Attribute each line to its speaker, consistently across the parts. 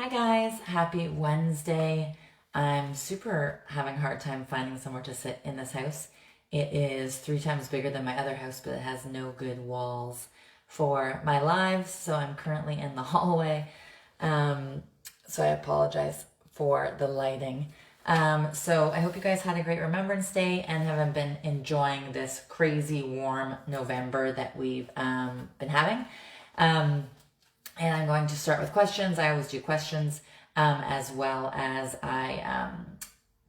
Speaker 1: Hi guys, happy Wednesday. I'm super having a hard time finding somewhere to sit in this house. It is 3 times bigger than my other house, but it has no good walls for my lives, so I'm currently in the hallway. So I apologize for the lighting. So I hope you guys had a great Remembrance Day and have been enjoying this crazy warm November that we've been having. And I'm going to start with questions. I always do questions, as well as I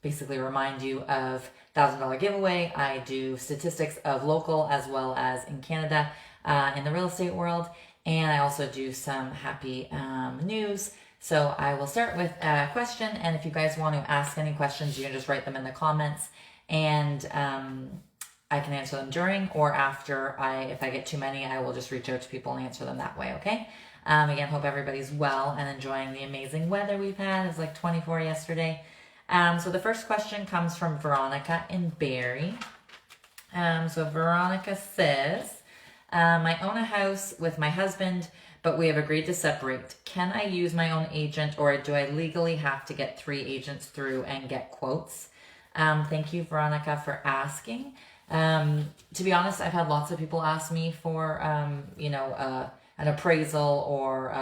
Speaker 1: basically remind you of $1,000 giveaway. I do statistics of local as well as in Canada in the real estate world. And I also do some happy news. So I will start with a question. And if you guys want to ask any questions, you can just write them in the comments. And I can answer them during or after. If I get too many, I will just reach out to people and answer them that way, okay? Again, hope everybody's well and enjoying the amazing weather we've had. It was like 24 yesterday. So the first question comes from Veronica in Barrie. So Veronica says, I own a house with my husband, but we have agreed to separate. Can I use my own agent, or do I legally have to get 3 agents through and get quotes? Thank you, Veronica, for asking. To be honest, I've had lots of people ask me for, an appraisal, or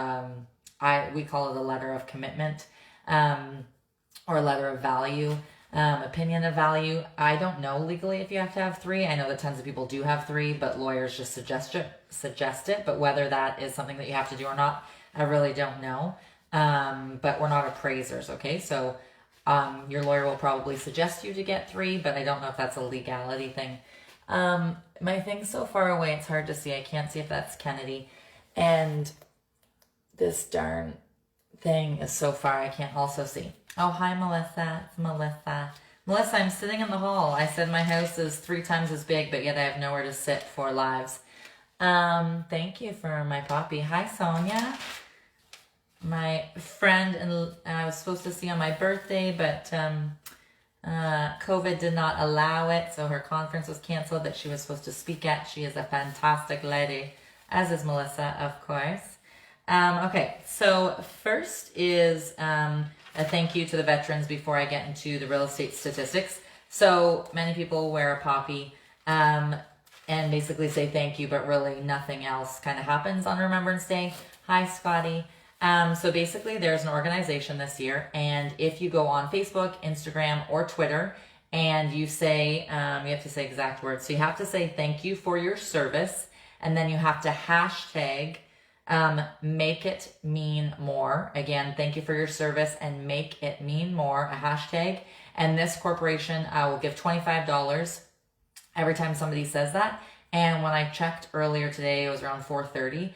Speaker 1: we call it a letter of commitment, or a letter of value, opinion of value. I don't know legally if you have to have 3. I know that tons of people do have 3, but lawyers just suggest it. But whether that is something that you have to do or not, I really don't know. But we're not appraisers, okay? So your lawyer will probably suggest you to get 3, but I don't know if that's a legality thing. My thing's so far away, it's hard to see. I can't see if that's Kennedy. And this darn thing is so far, I can't also see. Oh, hi, Melissa. It's Melissa. Melissa, I'm sitting in the hall. I said my house is 3 times as big, but yet I have nowhere to sit for lives. Thank you for my puppy. Hi, Sonia. My friend, and I was supposed to see on my birthday, but COVID did not allow it, so her conference was canceled that she was supposed to speak at. She is a fantastic lady, as is Melissa, of course. Okay, so first is a thank you to the veterans before I get into the real estate statistics. So many people wear a poppy and basically say thank you, but really nothing else kind of happens on Remembrance Day. Hi, Scotty. So basically there's an organization this year, and if you go on Facebook, Instagram, or Twitter, and you say, you have to say exact words. So you have to say thank you for your service, and then you have to hashtag make it mean more. Again, thank you for your service and make it mean more, a hashtag. And this corporation will give $25 every time somebody says that. And when I checked earlier today, it was around 4:30.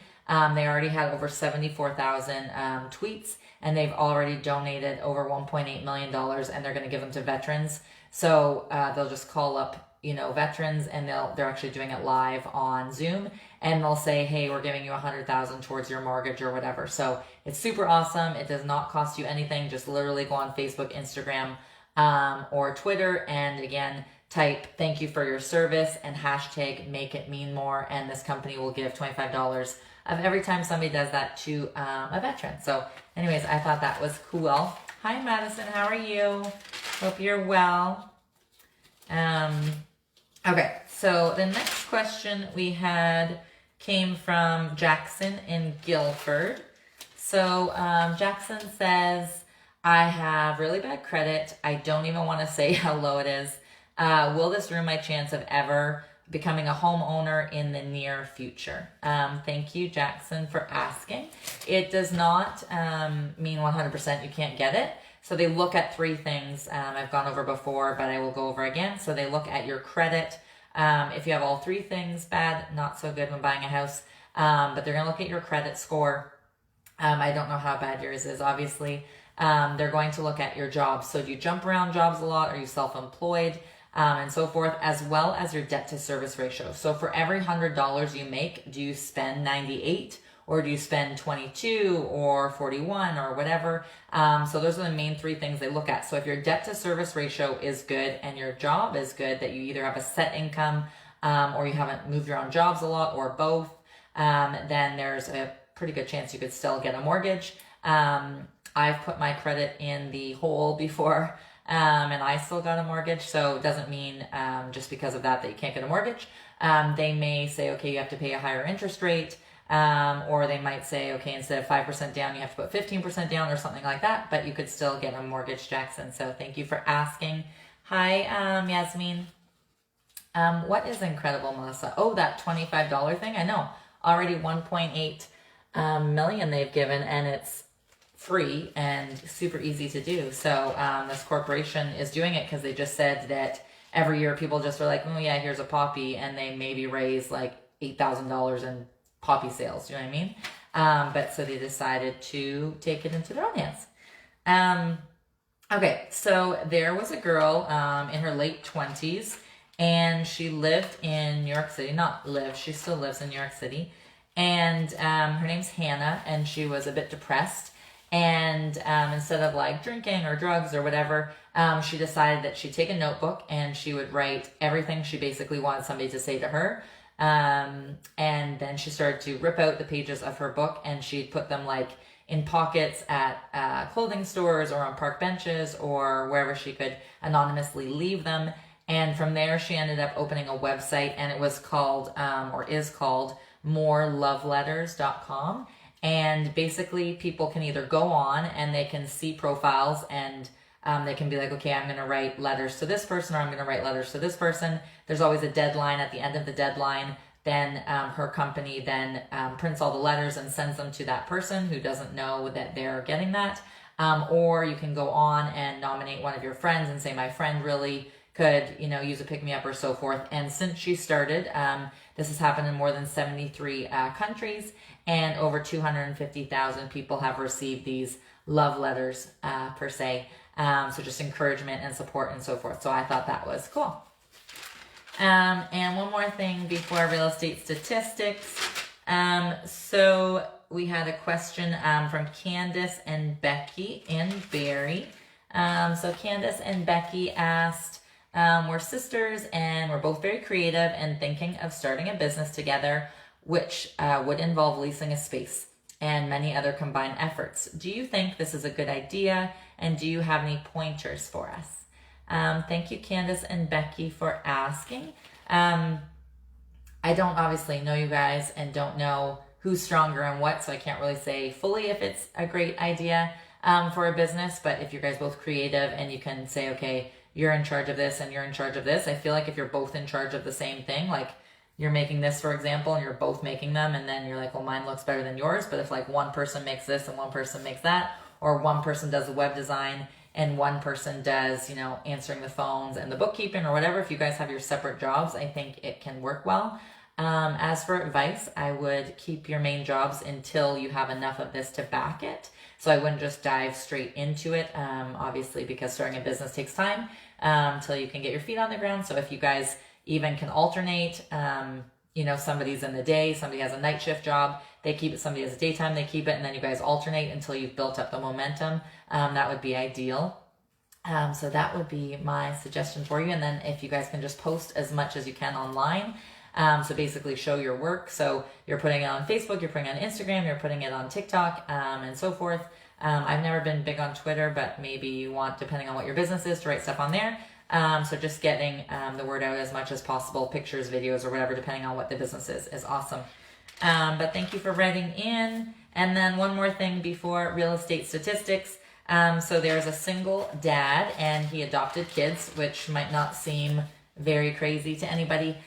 Speaker 1: They already had over 74,000 tweets, and they've already donated over $1.8 million, and they're going to give them to veterans. So they'll just call up, veterans, and they're actually doing it live on Zoom, and they'll say, hey, we're giving you 100,000 towards your mortgage or whatever. So it's super awesome. It does not cost you anything. Just literally go on Facebook, Instagram, or Twitter, and again, type thank you for your service and hashtag make it mean more, and this company will give $25 of every time somebody does that to a veteran. So anyways, I thought that was cool. Hi, Madison. How are you? Hope you're well. Okay, so the next question we had came from Jackson in Guilford. So Jackson says, I have really bad credit. I don't even want to say how low it is. Will this ruin my chance of ever becoming a homeowner in the near future? Thank you, Jackson, for asking. It does not mean 100% you can't get it. So they look at 3 things. I've gone over before, but I will go over again. So they look at your credit. If you have all 3 things, bad, not so good when buying a house. But they're going to look at your credit score. I don't know how bad yours is, obviously. They're going to look at your jobs. So do you jump around jobs a lot? Are you self-employed? And so forth, as well as your debt to service ratio. So for every $100 you make, do you spend 98, or do you spend 22 or 41 or whatever? So those are the main 3 things they look at. So if your debt to service ratio is good and your job is good, that you either have a set income or you haven't moved around jobs a lot, or both, then there's a pretty good chance you could still get a mortgage. I've put my credit in the hole before, and I still got a mortgage. So it doesn't mean just because of that you can't get a mortgage. They may say, okay, you have to pay a higher interest rate. Or they might say, okay, instead of 5% down, you have to put 15% down or something like that, but you could still get a mortgage, Jackson. So thank you for asking. Hi, Yasmin. What is incredible, Melissa? Oh, that $25 thing. I know. Already 1.8 million they've given, and it's free and super easy to do. So this corporation is doing it because they just said that every year people just are like, oh yeah, here's a poppy, and they maybe raise like $8,000 in poppy sales. You know what I mean? But so they decided to take it into their own hands. Okay, so there was a girl in her late 20s, and she lived in New York City. Not lived, she still lives in New York City. And her name's Hannah, and she was a bit depressed. And instead of like drinking or drugs or whatever, she decided that she'd take a notebook and she would write everything she basically wanted somebody to say to her. And then she started to rip out the pages of her book, and she'd put them like in pockets at clothing stores or on park benches or wherever she could anonymously leave them. And from there, she ended up opening a website, and it was called, or is called, moreloveletters.com. And basically, people can either go on and they can see profiles, and they can be like, okay, I'm going to write letters to this person, or I'm going to write letters to this person. There's always a deadline. At the end of the deadline, then her company then prints all the letters and sends them to that person who doesn't know that they're getting that. Or you can go on and nominate one of your friends and say, my friend really could, use a pick-me-up or so forth. And since she started, this has happened in more than 73 countries, and over 250,000 people have received these love letters, per se. So just encouragement and support and so forth. So I thought that was cool. And one more thing before real estate statistics. So we had a question from Candace and Becky in Barrie. So Candace and Becky asked, we're sisters and we're both very creative and thinking of starting a business together, which would involve leasing a space and many other combined efforts. Do you think this is a good idea? And do you have any pointers for us? Thank you, Candace and Becky, for asking. I don't obviously know you guys and don't know who's stronger and what, so I can't really say fully if it's a great idea for a business. But if you guys both creative and you can say, okay, you're in charge of this and you're in charge of this. I feel like if you're both in charge of the same thing, like you're making this, for example, and you're both making them, and then you're like, well, mine looks better than yours. But if like one person makes this and one person makes that, or one person does the web design and one person does, answering the phones and the bookkeeping or whatever, if you guys have your separate jobs, I think it can work well. As for advice, I would keep your main jobs until you have enough of this to back it. So I wouldn't just dive straight into it, obviously, because starting a business takes time until you can get your feet on the ground. So if you guys even can alternate, somebody's in the day, somebody has a night shift job, they keep it, somebody has a daytime, they keep it, and then you guys alternate until you've built up the momentum. That would be ideal. So that would be my suggestion for you. And then if you guys can just post as much as you can online, so basically show your work. So you're putting it on Facebook, you're putting it on Instagram, you're putting it on TikTok, and so forth. I've never been big on Twitter, but maybe you want, depending on what your business is, to write stuff on there. So just getting the word out as much as possible, pictures, videos, or whatever, depending on what the business is awesome. But thank you for writing in. And then one more thing before real estate statistics. So there's a single dad and he adopted kids, which might not seem very crazy to anybody.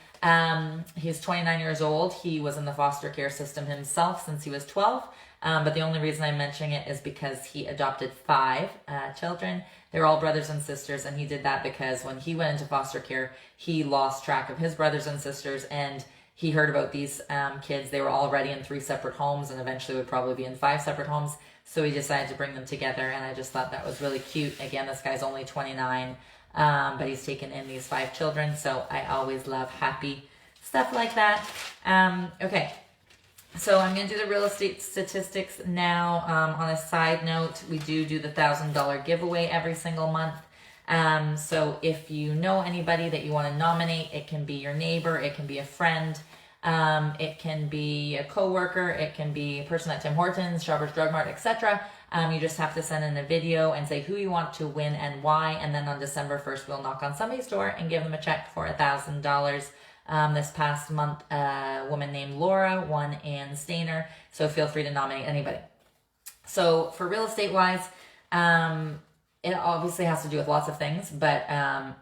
Speaker 1: He's 29 years old. He was in the foster care system himself since he was 12. But the only reason I'm mentioning it is because he adopted 5 children. They're all brothers and sisters, and he did that because when he went into foster care, he lost track of his brothers and sisters, and he heard about these kids. They were already in 3 separate homes and eventually would probably be in 5 separate homes. So he decided to bring them together, and I just thought that was really cute. Again, this guy's only 29, but he's taken in these 5 children, so I always love happy stuff like that. Okay. So I'm going to do the real estate statistics now. On a side note, we do the $1,000 giveaway every single month. So if you know anybody that you want to nominate, it can be your neighbor, it can be a friend, It can be a coworker, it can be a person at Tim Hortons, Shoppers Drug Mart, etc. You just have to send in a video and say who you want to win and why, and then on December 1st, we'll knock on somebody's door and give them a check for $1,000. This past month, a woman named Laura won in Stainer, so feel free to nominate anybody. So for real estate wise, it obviously has to do with lots of things, but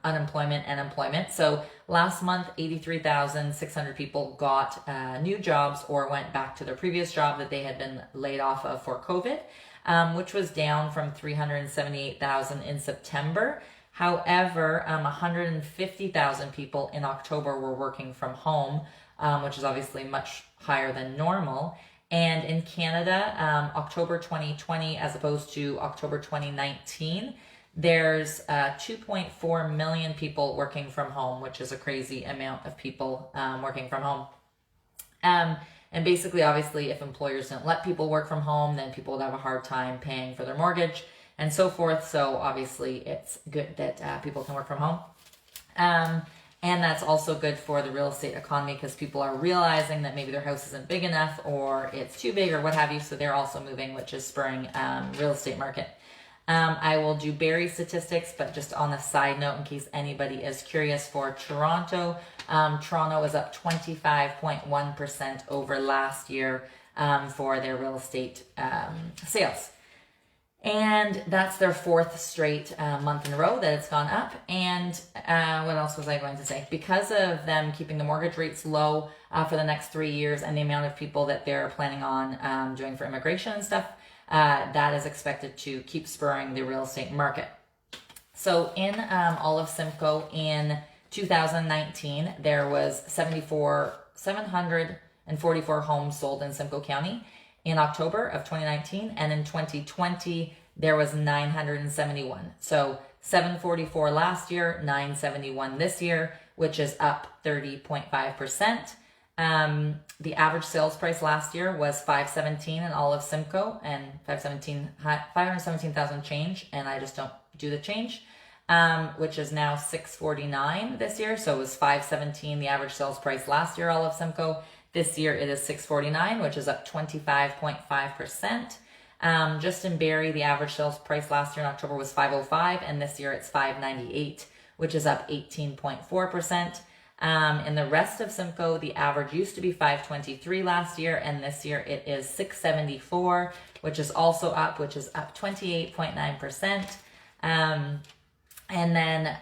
Speaker 1: unemployment and employment. So last month, 83,600 people got new jobs or went back to their previous job that they had been laid off of for COVID, which was down from 378,000 in September. However, 150,000 people in October were working from home, which is obviously much higher than normal. And in Canada, October 2020 as opposed to October 2019, there's 2.4 million people working from home, which is a crazy amount of people working from home. And basically, obviously, if employers don't let people work from home, then people would have a hard time paying for their mortgage and so forth. So obviously, it's good that people can work from home. And that's also good for the real estate economy because people are realizing that maybe their house isn't big enough or it's too big or what have you. So they're also moving, which is spurring real estate market. I will do Barrie statistics, but just on a side note, in case anybody is curious, for Toronto, Toronto was up 25.1% over last year for their real estate sales. And that's their fourth straight month in a row that it's gone up. And what else was I going to say? Because of them keeping the mortgage rates low for the next 3 years and the amount of people that they're planning on doing for immigration and stuff, that is expected to keep spurring the real estate market. So in all of Simcoe in 2019, there was 744 homes sold in Simcoe County in October of 2019, and in 2020 there was 971. So 744 last year, 971 this year, which is up 30.5%. The average sales price last year was $517 in all of Simcoe, and 517,000 change, and I just don't do the change, which is now $649 this year. So it was $517 the average sales price last year, all of Simcoe. This year it is $649, which is up 25.5%. Just in Barrie, the average sales price last year in October was $505, and this year it's $598, which is up 18.4%. In the rest of Simcoe, the average used to be $523 last year, and this year it is $674, which is also up, which is up 28.9%. And then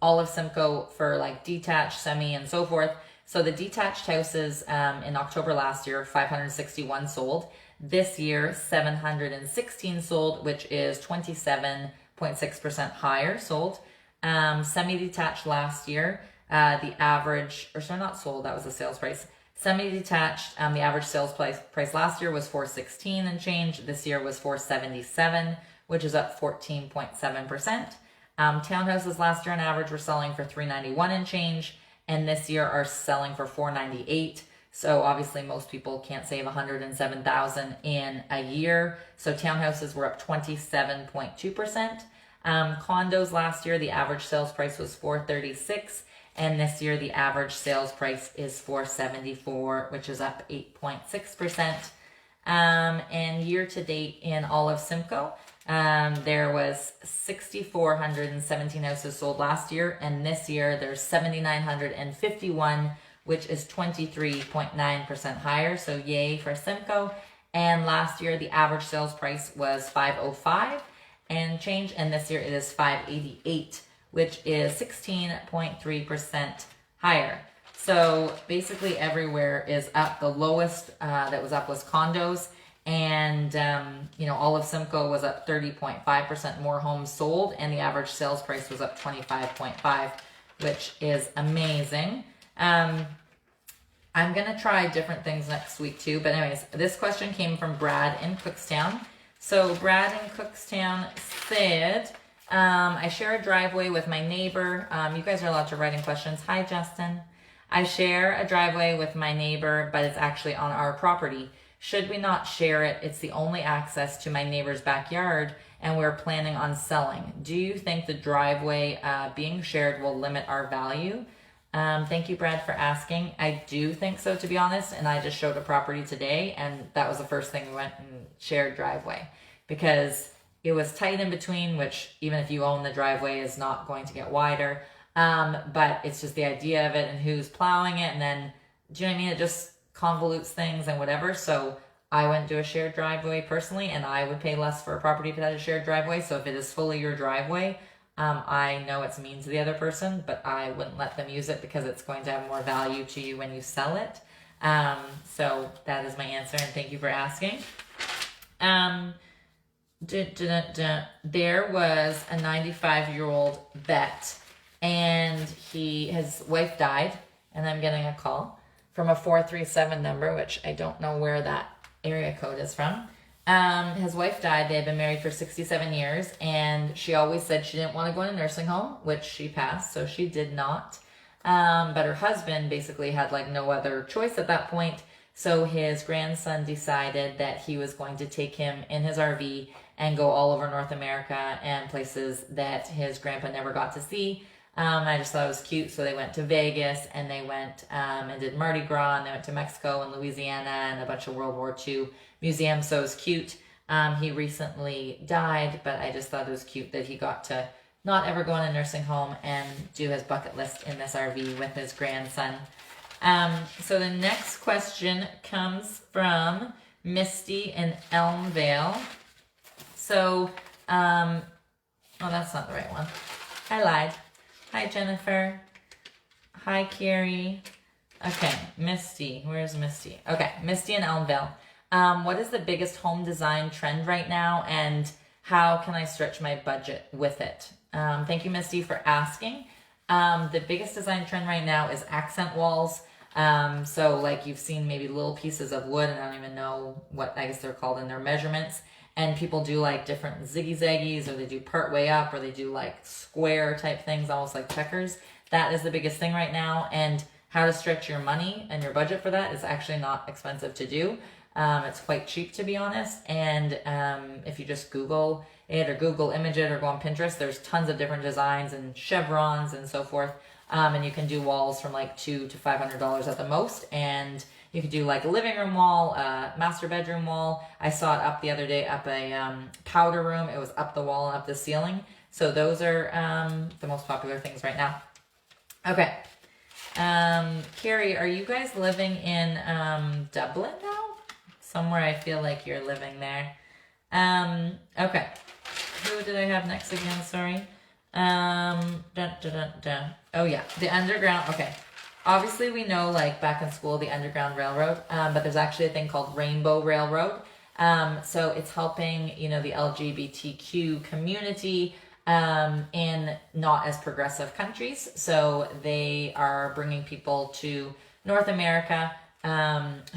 Speaker 1: all of Simcoe for like detached, semi, and so forth. So the detached houses in October last year, 561 sold. This year, 716 sold, which is 27.6% higher sold. Semi-detached last year, the average, or sorry, not sold, that was the sales price. Semi-detached, the average sales price last year was $416 and change. This year was $477, which is up 14.7%. Townhouses last year on average were selling for $391 and change, and this year are selling for $498. So obviously most people can't save $107,000 in a year. So townhouses were up 27.2%. Condos last year, the average sales price was $436, and this year the average sales price is $474, which is up 8.6%. And year to date in all of Simcoe, there was 6,417 houses sold last year, and this year there's 7,951, which is 23.9% higher. So yay for Simcoe. And last year the average sales price was $505 and change, and this year it is $588, which is 16.3% higher. So basically everywhere is up. The lowest that was up was condos. And, all of Simcoe was up 30.5% more homes sold, and the average sales price was up 25.5%, which is amazing. I'm going to try different things next week too. But anyways, this question came from Brad in Cookstown. So Brad in Cookstown said, I share a driveway with my neighbor. You guys are allowed to write in questions. Hi, Justin. I share a driveway with my neighbor, but it's actually on our property. Should we not share it? It's the only access to my neighbor's backyard, and we're planning on selling. Do you think the driveway being shared will limit our value? Thank you, Brad, for asking. I do think so, to be honest, and I just showed a property today, and that was the first thing we went and shared driveway because it was tight in between, which even if you own the driveway is not going to get wider. But it's just the idea of it and who's plowing it, and then, do you know what I mean? It just convolutes things and whatever. So I wouldn't do a shared driveway personally, and I would pay less for a property if it had a shared driveway. So if it is fully your driveway, I know it's mean to the other person, but I wouldn't let them use it because it's going to have more value to you when you sell it. So that is my answer, and thank you for asking. There was a 95-year-old vet, and his wife died, and I'm getting a call from a 437 number, which I don't know where that area code is from. His wife died. They had been married for 67 years, and she always said she didn't want to go in a nursing home, which she passed, so she did not. But her husband basically had like no other choice at that point, so his grandson decided that he was going to take him in his RV and go all over North America and places that his grandpa never got to see. I just thought it was cute, so they went to Vegas, and they went and did Mardi Gras, and they went to Mexico and Louisiana and a bunch of World War II museums, so it was cute. He recently died, but I just thought it was cute that he got to not ever go in a nursing home and do his bucket list in this RV with his grandson. So the next question comes from Misty in Elmvale. So, oh, that's not the right one. I lied. Hi, Jennifer. Hi, Carrie. Okay, Misty. Where's Misty? Okay, Misty in Elmvale. What is the biggest home design trend right now, and how can I stretch my budget with it? Thank you, Misty, for asking. The biggest design trend right now is accent walls. So like you've seen maybe little pieces of wood, and I don't even know what I guess they're called in their measurements. And people do like different ziggy-zaggies, or they do part way up, or they do like square type things, almost like checkers. That is the biggest thing right now. And how to stretch your money and your budget for that is actually not expensive to do. It's quite cheap, to be honest. And if you just Google it or Google image it or go on Pinterest, there's tons of different designs and chevrons and so forth. And you can do walls from like $200 to $500 at the most. And you could do like a living room wall, a master bedroom wall. I saw it up the other day, up a powder room. It was up the wall and up the ceiling. So those are the most popular things right now. Okay. Carrie, are you guys living in Dublin now? Somewhere I feel like you're living there. Okay. Who did I have next again? Sorry. Oh yeah, the underground. Okay. Obviously we know, like back in school, the Underground Railroad, but there's actually a thing called Rainbow Railroad. So it's helping, you know, the LGBTQ community in not as progressive countries. So they are bringing people to North America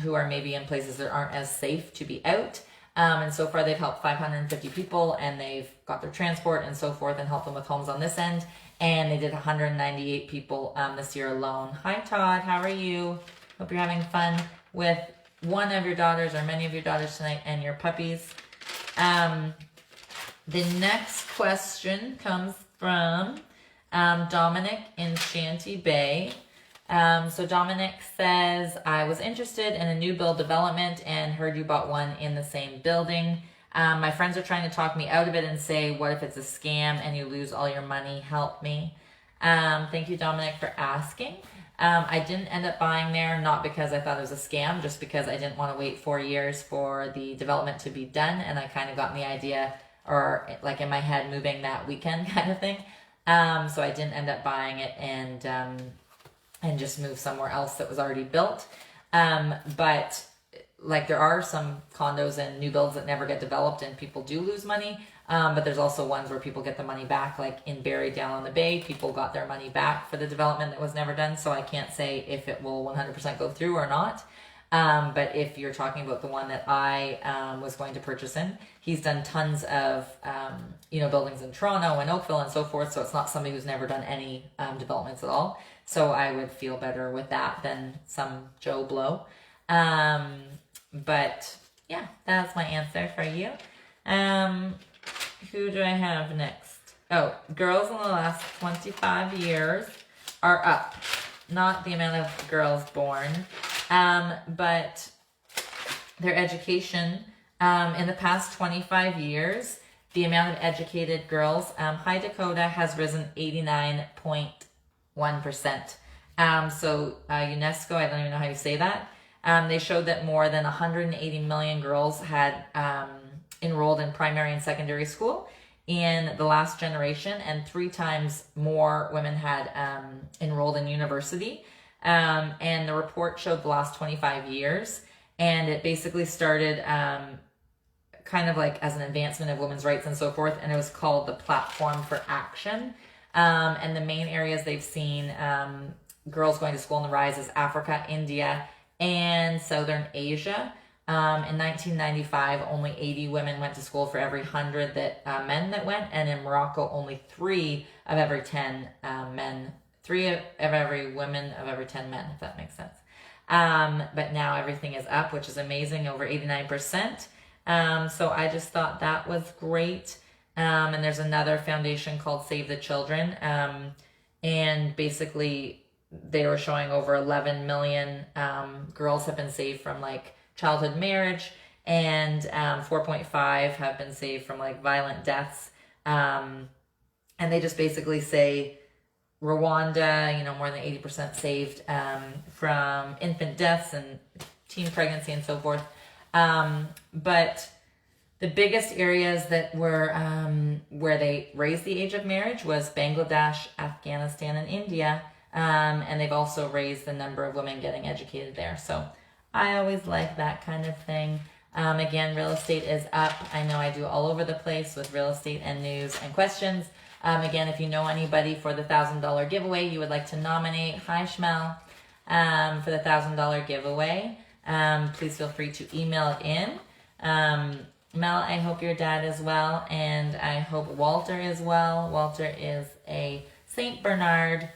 Speaker 1: who are maybe in places that aren't as safe to be out. And so far they've helped 550 people, and they've got their transport and so forth and helped them with homes on this end. And they did 198 people this year alone. Hi, Todd. How are you? Hope you're having fun with one of your daughters or many of your daughters tonight and your puppies. The next question comes from Dominic in Shanty Bay. So Dominic says, I was interested in a new build development and heard you bought one in the same building. My friends are trying to talk me out of it and say, what if it's a scam and you lose all your money? Help me. Thank you, Dominic, for asking. I didn't end up buying there, not because I thought it was a scam, just because I didn't want to wait 4 years for the development to be done. And I kind of got the idea, or like in my head, moving that weekend kind of thing. So I didn't end up buying it and just move somewhere else that was already built. But like there are some condos and new builds that never get developed and people do lose money. But there's also ones where people get the money back, like in Barrie down on the bay, people got their money back for the development that was never done. So I can't say if it will 100% go through or not. But if you're talking about the one that I was going to purchase in, he's done tons of, buildings in Toronto and Oakville and so forth. So it's not somebody who's never done any developments at all. So I would feel better with that than some Joe Blow. But yeah, that's my answer for you. Who do I have next? Oh, girls in the last 25 years are up. not the amount of girls born, but their education. In the past 25 years, the amount of educated girls, High Dakota has risen 89.1%. So UNESCO, I don't even know how you say that, they showed that more than 180 million girls had enrolled in primary and secondary school in the last generation, and 3 times more women had enrolled in university. And the report showed the last 25 years, and it basically started kind of like as an advancement of women's rights and so forth, and it was called the Platform for Action. And the main areas they've seen girls going to school in the rise is Africa, India, and Southern Asia. In 1995, only 80 women went to school for every 100 men that went, and in Morocco, only 3 of every 10 men, 3 of every women of every 10 men, if that makes sense. But now everything is up, which is amazing, over 89%. So I just thought that was great. And there's another foundation called Save the Children, and basically they were showing over 11 million girls have been saved from like childhood marriage, and 4.5 have been saved from like violent deaths. And they just basically say Rwanda, more than 80% saved from infant deaths and teen pregnancy and so forth. But the biggest areas that were where they raised the age of marriage was Bangladesh, Afghanistan, and India. And they've also raised the number of women getting educated there. So I always like that kind of thing. Again, real estate is up. I know I do all over the place with real estate and news and questions. Again, if you know anybody for the $1,000 giveaway you would like to nominate, hi Shmel, for the $1,000 giveaway, please feel free to email it in. Mel, I hope your dad is well, and I hope Walter is well. Walter is a Saint Bernard.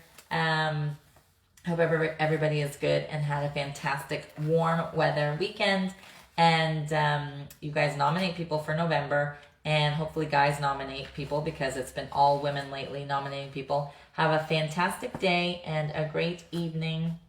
Speaker 1: Hope everybody is good and had a fantastic warm weather weekend. And you guys nominate people for November, and hopefully guys nominate people, because it's been all women lately nominating people. Have a fantastic day and a great evening.